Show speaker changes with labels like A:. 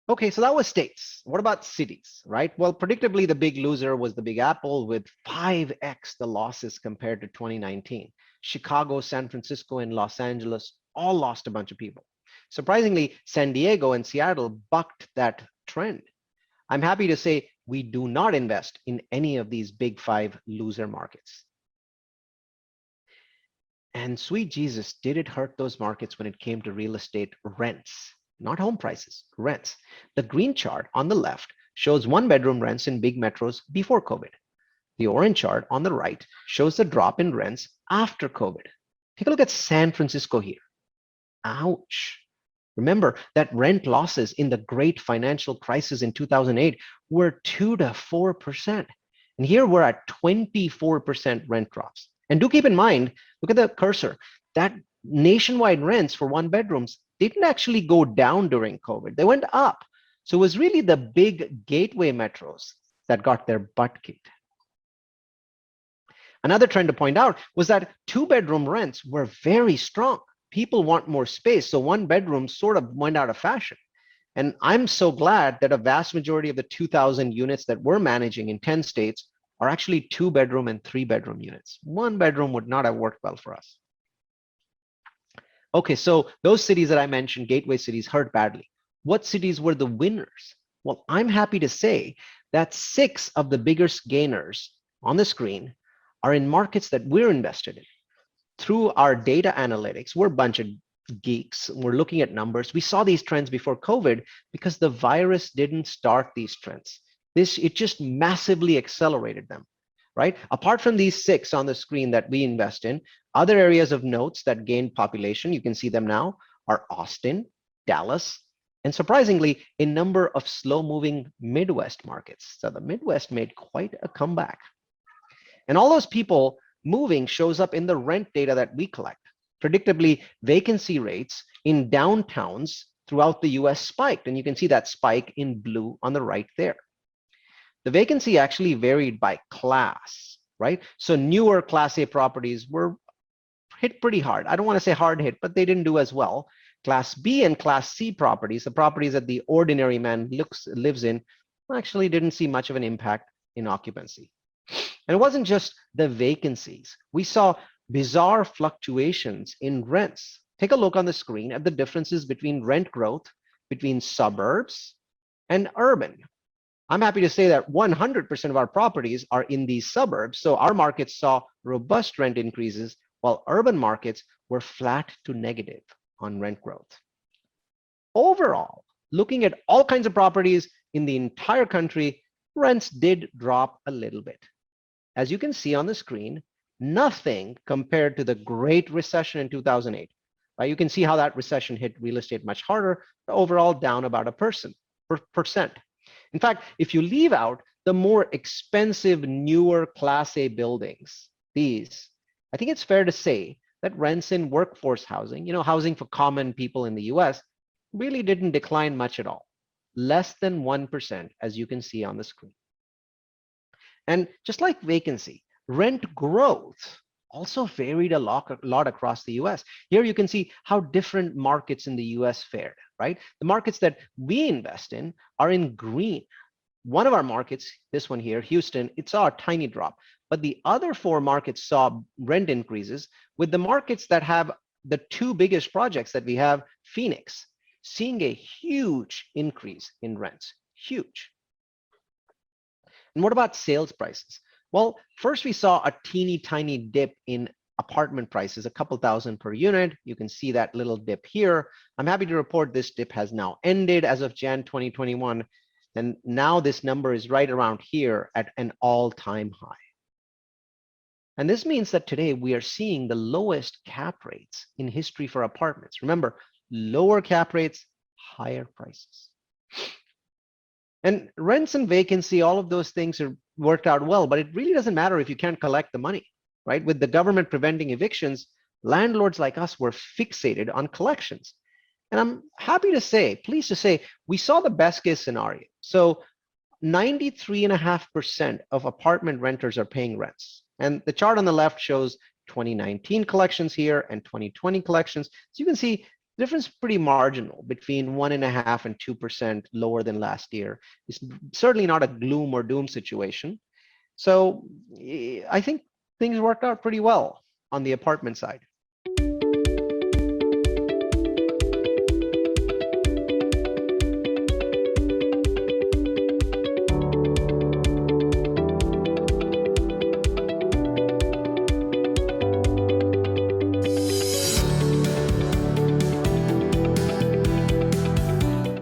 A: Okay, so that was states. What about cities, right? Well, predictably, the big loser was the Big Apple with 5x the losses compared to 2019. Chicago, San Francisco, and Los Angeles all lost a bunch of people. Surprisingly, San Diego and Seattle bucked that trend. I'm happy to say we do not invest in any of these big five loser markets. And sweet Jesus, did it hurt those markets when it came to real estate rents? Not home prices, rents. The green chart on the left shows one bedroom rents in big metros before COVID. The orange chart on the right shows the drop in rents after COVID. Take a look at San Francisco here. Ouch. Remember that rent losses in the great financial crisis in 2008 were 2 to 4%. And here we're at 24% rent drops. And do keep in mind, look at the cursor, that nationwide rents for one bedrooms didn't actually go down during COVID. They went up. So it was really the big gateway metros that got their butt kicked. Another trend to point out was that two-bedroom rents were very strong. People want more space, so one bedroom sort of went out of fashion. And I'm so glad that a vast majority of the 2,000 units that we're managing in 10 states are actually two-bedroom and three-bedroom units. One bedroom would not have worked well for us. Okay, so those cities that I mentioned, gateway cities, hurt badly. What cities were the winners? Well, I'm happy to say that 6 of the biggest gainers on the screen are in markets that we're invested in. Through our data analytics, we're a bunch of geeks. We're looking at numbers. We saw these trends before COVID because the virus didn't start these trends. It just massively accelerated them, right? Apart from these 6 on the screen that we invest in, other areas of notes that gained population, you can see them now, are Austin, Dallas, and surprisingly, a number of slow-moving Midwest markets. So the Midwest made quite a comeback. And all those people moving shows up in the rent data that we collect. Predictably, vacancy rates in downtowns throughout the US spiked, and you can see that spike in blue on the right there. The vacancy actually varied by class, right? So newer Class A properties were hit pretty hard. I don't want to say hard hit, but they didn't do as well. Class B and Class C properties, the properties that the ordinary man lives in, actually didn't see much of an impact in occupancy. And it wasn't just the vacancies. We saw bizarre fluctuations in rents. Take a look on the screen at the differences between rent growth between suburbs and urban. I'm happy to say that 100% of our properties are in these suburbs. So our markets saw robust rent increases while urban markets were flat to negative on rent growth. Overall, looking at all kinds of properties in the entire country, rents did drop a little bit. As you can see on the screen, nothing compared to the Great Recession in 2008. Right? You can see how that recession hit real estate much harder, overall down about a percent. In fact, if you leave out the more expensive, newer Class A buildings, these, I think it's fair to say that rents in workforce housing, housing for common people in the US, really didn't decline much at all. Less than 1%, as you can see on the screen. And just like vacancy, rent growth also varied a lot across the US. Here you can see how different markets in the US fared, right? The markets that we invest in are in green. One of our markets, this one here, Houston, it saw a tiny drop, but the other 4 markets saw rent increases, with the markets that have the 2 biggest projects that we have, Phoenix, seeing a huge increase in rents, huge. And what about sales prices? Well, first we saw a teeny tiny dip in apartment prices, a couple thousand per unit. You can see that little dip here. I'm happy to report this dip has now ended as of Jan 2021. And now this number is right around here at an all-time high. And this means that today we are seeing the lowest cap rates in history for apartments. Remember, lower cap rates, higher prices. And rents and vacancy, all of those things are worked out well, but it really doesn't matter if you can't collect the money, right? With the government preventing evictions, landlords like us were fixated on collections. And I'm happy to say, pleased to say, we saw the best case scenario. So 93.5% of apartment renters are paying rents. And the chart on the left shows 2019 collections here and 2020 collections. So you can see Difference pretty marginal between 1.5% and 2% lower than last year. It's certainly not a gloom or doom situation. So I think things worked out pretty well on the apartment side.